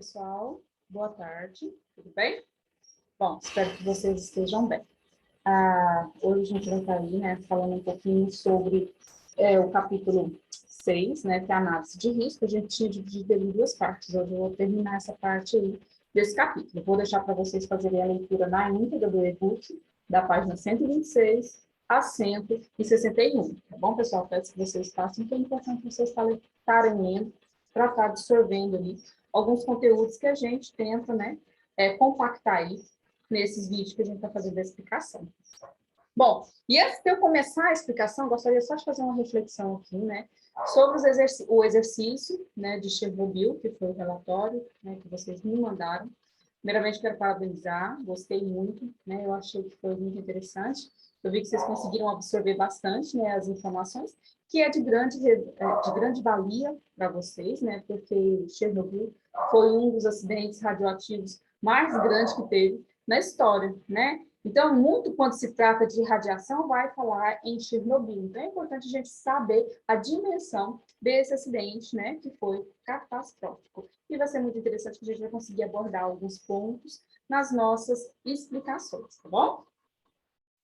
Pessoal, boa tarde, tudo bem? Bom, espero que vocês estejam bem. Hoje a gente vai estar aí, né, falando um pouquinho sobre o capítulo 6, né, que é a análise de risco. A gente tinha dividido ele em duas partes. Hoje eu vou terminar essa parte aí desse capítulo. Vou deixar para vocês fazerem a leitura na íntegra do e-book, da página 126 a 161, tá bom, pessoal? Peço que vocês façam, porque é importante vocês estarem lendo para estar absorvendo ali alguns conteúdos que a gente tenta, né, compactar aí nesses vídeos que a gente está fazendo a explicação. Bom, e antes de eu começar a explicação, gostaria só de fazer uma reflexão aqui, né, sobre o exercício, né, de Chernobyl, que foi o relatório, né, que vocês me mandaram. Primeiramente, quero parabenizar, gostei muito, né, eu achei que foi muito interessante. Eu vi que vocês conseguiram absorver bastante, né, as informações, que é de grande valia para vocês, né, porque Chernobyl foi um dos acidentes radioativos mais grandes que teve na história, né? Então, muito quando se trata de radiação, vai falar em Chernobyl. Então, é importante a gente saber a dimensão desse acidente, né, que foi catastrófico. E vai ser muito interessante que a gente vai conseguir abordar alguns pontos nas nossas explicações, tá bom?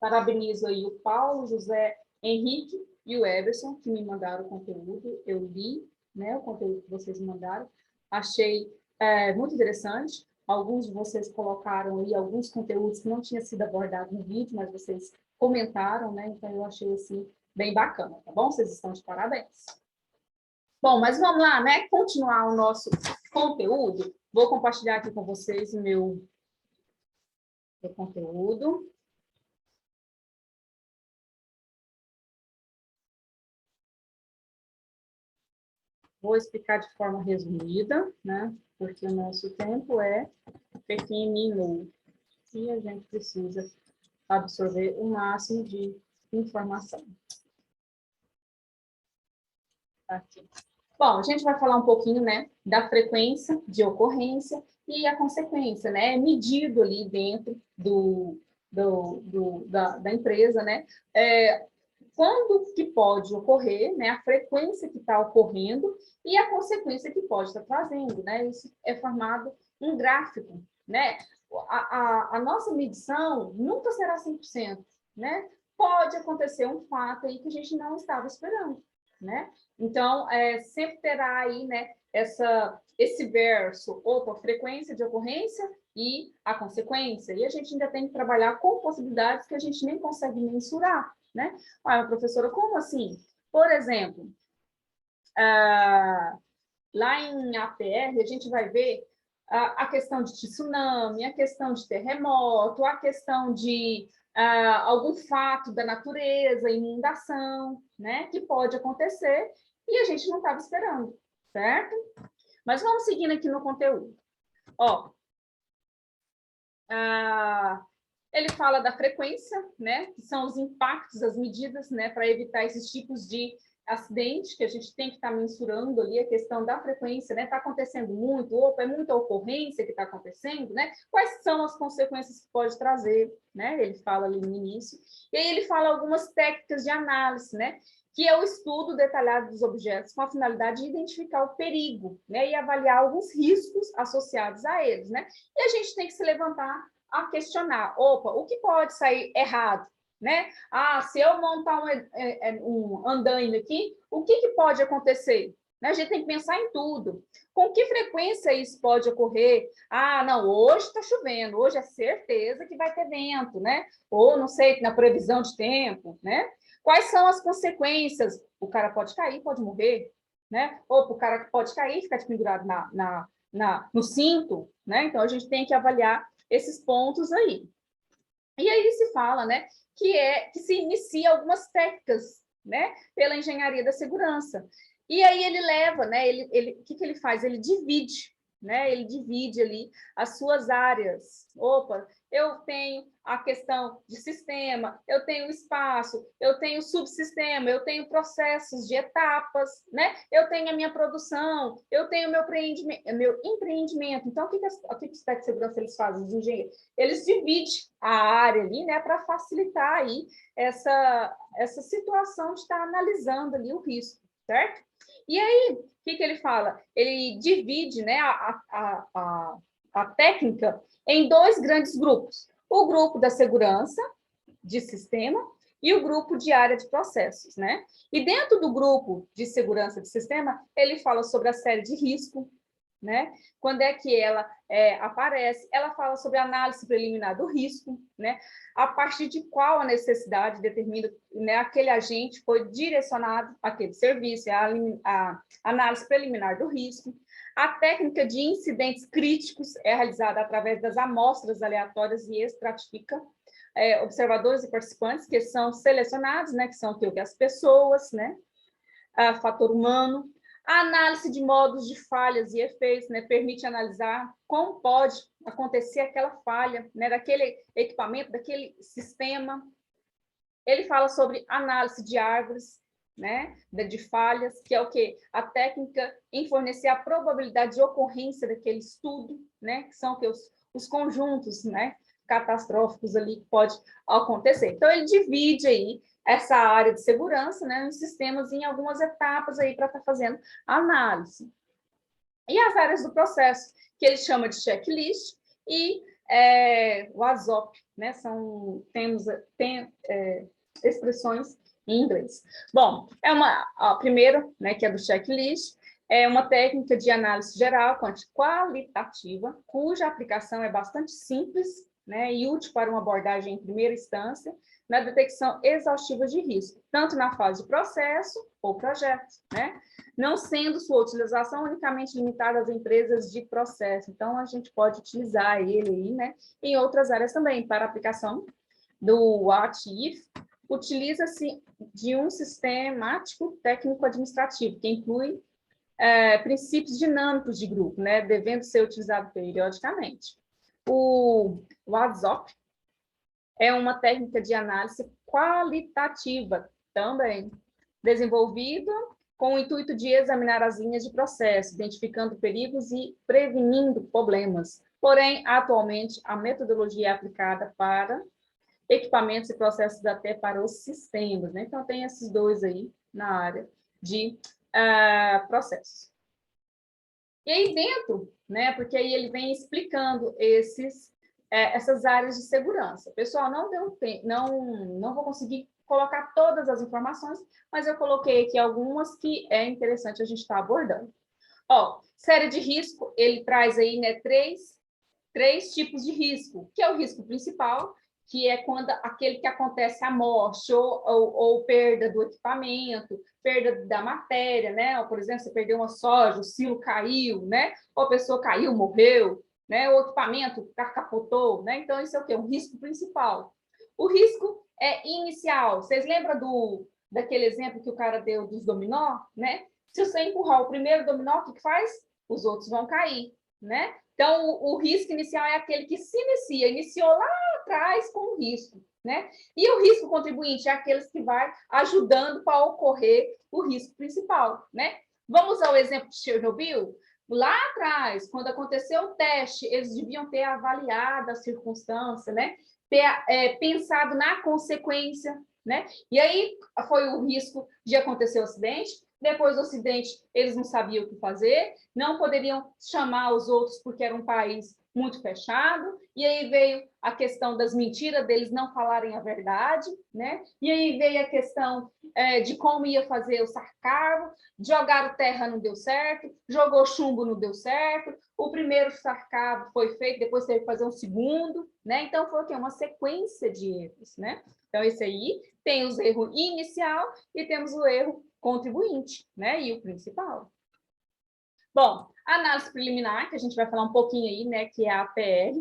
Parabenizo aí o Paulo, José Henrique e o Everson, que me mandaram o conteúdo. Eu li, né, o conteúdo que vocês me mandaram. Achei muito interessante. Alguns de vocês colocaram aí alguns conteúdos que não tinham sido abordados no vídeo, mas vocês comentaram, né? Então, eu achei, assim, bem bacana, tá bom? Vocês estão de parabéns. Bom, mas vamos lá, né? Continuar o nosso conteúdo. Vou compartilhar aqui com vocês o meu conteúdo. Vou explicar de forma resumida, né? Porque o nosso tempo é pequenino e a gente precisa absorver o máximo de informação. Aqui. Bom, a gente vai falar um pouquinho, né, da frequência de ocorrência e a consequência, né, medido ali dentro da empresa, né, quando que pode ocorrer, né, a frequência que está ocorrendo e a consequência que pode estar trazendo, né, isso é formado um gráfico, né, a nossa medição nunca será 100%, né, pode acontecer um fato aí que a gente não estava esperando, né, então, sempre terá aí, né, esse verso, frequência de ocorrência e a consequência, e a gente ainda tem que trabalhar com possibilidades que a gente nem consegue mensurar, né? Olha, professora, como assim? Por exemplo, lá em APR, a gente vai ver a questão de tsunami, a questão de terremoto, a questão de algum fato da natureza, inundação, né, que pode acontecer e a gente não estava esperando, certo? Mas vamos seguindo aqui no conteúdo. Ó, ele fala da frequência, né, que são os impactos, as medidas, né, para evitar esses tipos de acidente, que a gente tem que estar mensurando ali a questão da frequência, né, está acontecendo muito, é muita ocorrência que está acontecendo, né, quais são as consequências que pode trazer, né, ele fala ali no início, e aí ele fala algumas técnicas de análise, né, que é o estudo detalhado dos objetos com a finalidade de identificar o perigo, né, e avaliar alguns riscos associados a eles, né, e a gente tem que se levantar a questionar, opa, o que pode sair errado, né? Se eu montar um andaime aqui, o que pode acontecer? Né? A gente tem que pensar em tudo. Com que frequência isso pode ocorrer? Não, hoje está chovendo, hoje é certeza que vai ter vento, né? Ou, não sei, na previsão de tempo, né? Quais são as consequências? O cara pode cair, pode morrer, né? Ou o cara pode cair e ficar pendurado no cinto, né? Então, a gente tem que avaliar esses pontos aí. E aí se fala, né, que se inicia algumas técnicas, né, pela engenharia da segurança. E aí ele leva, né, o que ele faz? Ele divide, né, ele divide ali as suas áreas. Opa, eu tenho a questão de sistema, eu tenho espaço, eu tenho subsistema, eu tenho processos de etapas, né? Eu tenho a minha produção, eu tenho meu empreendimento. Então, o que os técnicos de segurança eles fazem, os engenheiros? Eles dividem a área ali, né, para facilitar aí essa situação de estar analisando ali o risco, certo? E aí, o que ele fala? Ele divide, né, a técnica em dois grandes grupos. O grupo da segurança de sistema e o grupo de área de processos, né? E dentro do grupo de segurança de sistema, ele fala sobre a série de risco, né? Quando é que ela aparece? Ela fala sobre a análise preliminar do risco, né? A partir de qual a necessidade determina, né, aquele agente foi direcionado àquele serviço, a análise preliminar do risco. A técnica de incidentes críticos é realizada através das amostras aleatórias e estratifica observadores e participantes que são selecionados, né, que são o que as pessoas, né? Fator humano. A análise de modos de falhas e efeitos, né, permite analisar como pode acontecer aquela falha, né, daquele equipamento, daquele sistema. Ele fala sobre análise de árvores, né, de falhas, que é o quê? A técnica em fornecer a probabilidade de ocorrência daquele estudo, né, que são os conjuntos, né, catastróficos ali que pode acontecer. Então, ele divide aí essa área de segurança, né, nos sistemas em algumas etapas aí para estar fazendo análise. E as áreas do processo, que ele chama de checklist, e o ASOP, né, tem expressões em inglês. Bom, primeiro, né, que é do checklist, é uma técnica de análise geral qualitativa, cuja aplicação é bastante simples, né, e útil para uma abordagem em primeira instância, na detecção exaustiva de risco, tanto na fase de processo ou projeto, né, não sendo sua utilização unicamente limitada às empresas de processo. Então, a gente pode utilizar ele aí, né, em outras áreas também, para aplicação do what-if, utiliza-se de um sistemático técnico-administrativo, que inclui princípios dinâmicos de grupo, né, devendo ser utilizado periodicamente. O WhatsApp é uma técnica de análise qualitativa também, desenvolvida com o intuito de examinar as linhas de processo, identificando perigos e prevenindo problemas. Porém, atualmente, a metodologia é aplicada para equipamentos e processos até para os sistemas, né? Então, tem esses dois aí na área de processos. E aí dentro, né? Porque aí ele vem explicando essas áreas de segurança. Pessoal, não deu tempo, não vou conseguir colocar todas as informações, mas eu coloquei aqui algumas que é interessante a gente estar abordando. Ó, série de risco, ele traz aí, né, três tipos de risco, que é o risco principal, que é quando aquele que acontece a morte ou perda do equipamento, perda da matéria, né? Ou, por exemplo, você perdeu uma soja, o silo caiu, né? Ou a pessoa caiu, morreu, né? O equipamento capotou, né? Então, isso é o quê? Um risco principal. O risco inicial. Vocês lembram daquele exemplo que o cara deu dos dominó, né? Se você empurrar o primeiro dominó, o que faz? Os outros vão cair, né? Então, o risco inicial é aquele que se iniciou lá atrás com o risco, né? E o risco contribuinte é aqueles que vai ajudando para ocorrer o risco principal, né? Vamos ao exemplo de Chernobyl? Lá atrás, quando aconteceu o teste, eles deviam ter avaliado a circunstância, né? Ter pensado na consequência, né? E aí foi o risco de acontecer o acidente. Depois do acidente, eles não sabiam o que fazer, não poderiam chamar os outros porque era um país muito fechado, e aí veio a questão das mentiras, deles não falarem a verdade, né? E aí veio a questão de como ia fazer o sarcasmo, jogaram terra, não deu certo, jogou chumbo, não deu certo, o primeiro sarcasmo foi feito, depois teve que fazer um segundo, né? Então, foi o quê? Uma sequência de erros, né? Então, esse aí tem os erros inicial e temos o erro contribuinte, né? E o principal. Bom, a análise preliminar, que a gente vai falar um pouquinho aí, né? Que é a APR.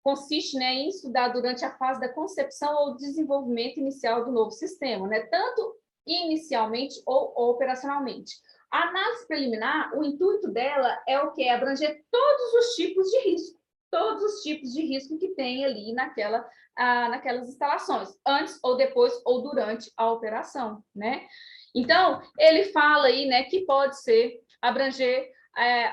Consiste, né, em estudar durante a fase da concepção ou desenvolvimento inicial do novo sistema, né? Tanto inicialmente ou operacionalmente. A análise preliminar, o intuito dela é o quê? Abranger todos os tipos de risco. Todos os tipos de risco que tem ali naquelas instalações, antes ou depois ou durante a operação, né? Então, ele fala aí, né, que pode ser abranger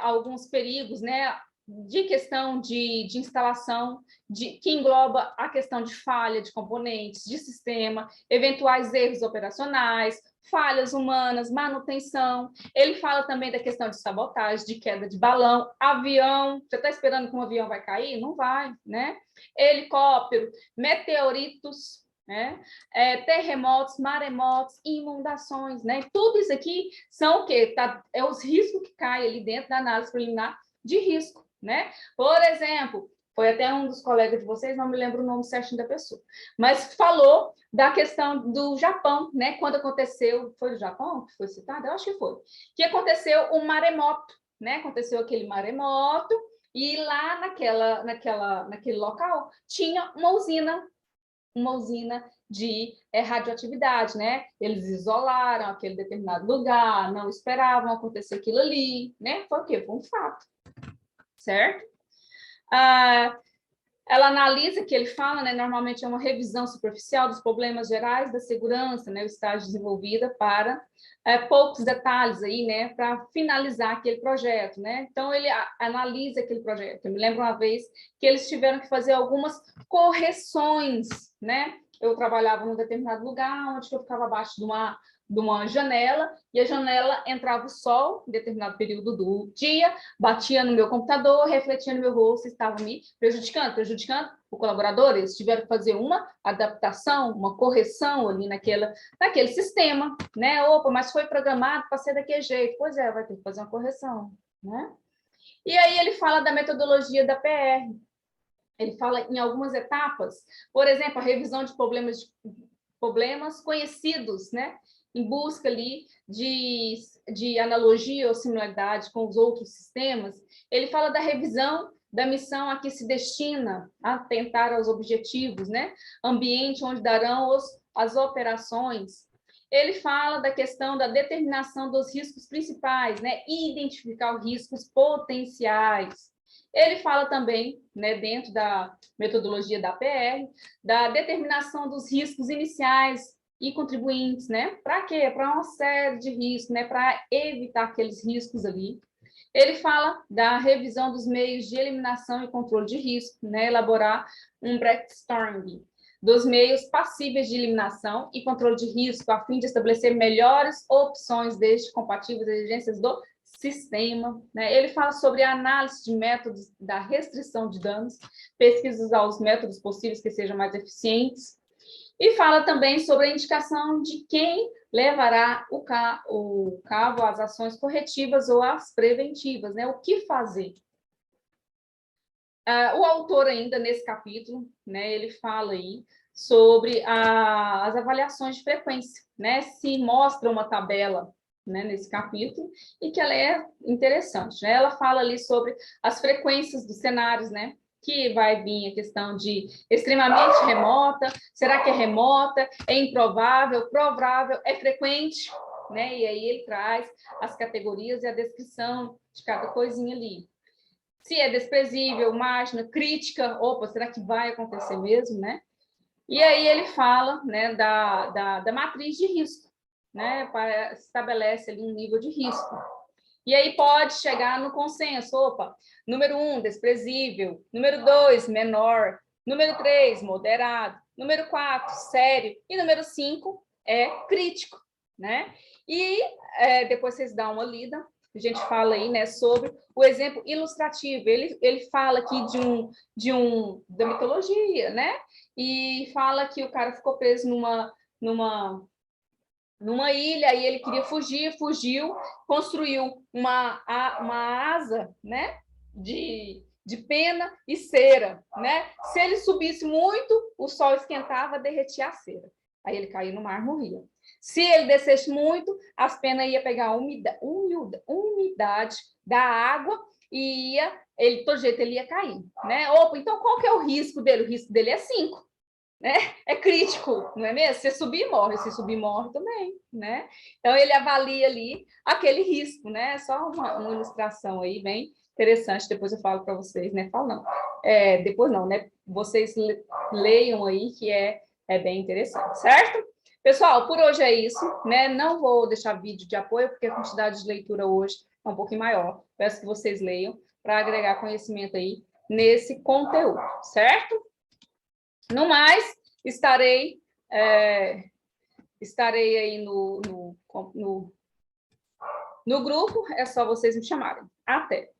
alguns perigos, né, de questão de instalação, que engloba a questão de falha de componentes, de sistema, eventuais erros operacionais, falhas humanas, manutenção. Ele fala também da questão de sabotagem, de queda de balão, avião. Você está esperando que um avião vai cair? Não vai, né? Helicóptero, meteoritos, né? Terremotos, maremotos, inundações, né? Tudo isso aqui são o quê? É os riscos que caem ali dentro da análise preliminar de risco, né? Por exemplo, foi até um dos colegas de vocês, não me lembro o nome certinho da pessoa, mas falou da questão do Japão, né? Quando aconteceu, foi do Japão que foi citado? Eu acho que foi. Que aconteceu um maremoto, né? Aconteceu aquele maremoto e lá naquele local tinha uma usina de radioatividade, né? Eles isolaram aquele determinado lugar, não esperavam acontecer aquilo ali, né? Foi o quê? Foi um fato, certo? Ela analisa, que ele fala, né, normalmente é uma revisão superficial dos problemas gerais da segurança, né, o estágio desenvolvida para poucos detalhes aí, né, para finalizar aquele projeto, né? Então ele analisa aquele projeto. Eu me lembro uma vez que eles tiveram que fazer algumas correções, né? Eu trabalhava num determinado lugar onde eu ficava abaixo de uma janela, e a janela entrava o sol em determinado período do dia, batia no meu computador, refletia no meu rosto, estava me prejudicando o colaborador. Eles tiveram que fazer uma adaptação, uma correção ali naquele sistema, né? Opa, mas foi programado para ser daquele jeito. Pois é, vai ter que fazer uma correção, né? E aí ele fala da metodologia da PR. Ele fala em algumas etapas, por exemplo, a revisão de problemas conhecidos, né? Em busca ali de analogia ou similaridade com os outros sistemas. Ele fala da revisão da missão a que se destina a atentar aos objetivos, né? Ambiente onde darão as operações. Ele fala da questão da determinação dos riscos principais, né? E identificar os riscos potenciais. Ele fala também, né, dentro da metodologia da PR, da determinação dos riscos iniciais e contribuintes, né? Para quê? Para uma série de riscos, né? Para evitar aqueles riscos ali. Ele fala da revisão dos meios de eliminação e controle de risco, né? Elaborar um brainstorming dos meios passíveis de eliminação e controle de risco, a fim de estabelecer melhores opções desde compatíveis às exigências do sistema, né? Ele fala sobre a análise de métodos da restrição de danos, pesquisas aos métodos possíveis que sejam mais eficientes, e fala também sobre a indicação de quem levará o cabo às ações corretivas ou às preventivas, né? O que fazer? O autor ainda, nesse capítulo, né, ele fala aí sobre as avaliações de frequência, né? Se mostra uma tabela, né, nesse capítulo, e que ela é interessante, né? Ela fala ali sobre as frequências dos cenários, né? Que vai vir a questão de extremamente remota, será que é remota, é improvável, provável, é frequente, né? E aí ele traz as categorias e a descrição de cada coisinha ali. Se é desprezível, marginal, crítica, opa, será que vai acontecer mesmo, né? E aí ele fala, né, da matriz de risco, né? Estabelece ali um nível de risco. E aí pode chegar no consenso, opa, número 1, desprezível, número 2, menor, número 3, moderado, número 4, sério, e número 5 é crítico, né? E depois vocês dão uma lida, a gente fala aí, né, sobre o exemplo ilustrativo. Ele fala aqui da mitologia, né? E fala que o cara ficou preso numa ilha, e ele queria fugir, fugiu, construiu uma asa, né, de pena e cera, né? Se ele subisse muito, o sol esquentava, derretia a cera. Aí ele caía no mar, morria. Se ele descesse muito, as penas ia pegar a umidade da água e todo jeito ele ia cair, né? Opa, então qual que é o risco dele? O risco dele é 5. Né? É crítico, não é mesmo? Se subir, morre. Se subir, morre também, né? Então, ele avalia ali aquele risco, né? Só uma ilustração aí bem interessante. Depois eu falo para vocês, né? Falo não. Depois não, né? Vocês leiam aí, que é bem interessante, certo? Pessoal, por hoje é isso, né? Não vou deixar vídeo de apoio, porque a quantidade de leitura hoje é um pouquinho maior. Peço que vocês leiam, para agregar conhecimento aí nesse conteúdo, certo? No mais, estarei aí no grupo, é só vocês me chamarem. Até!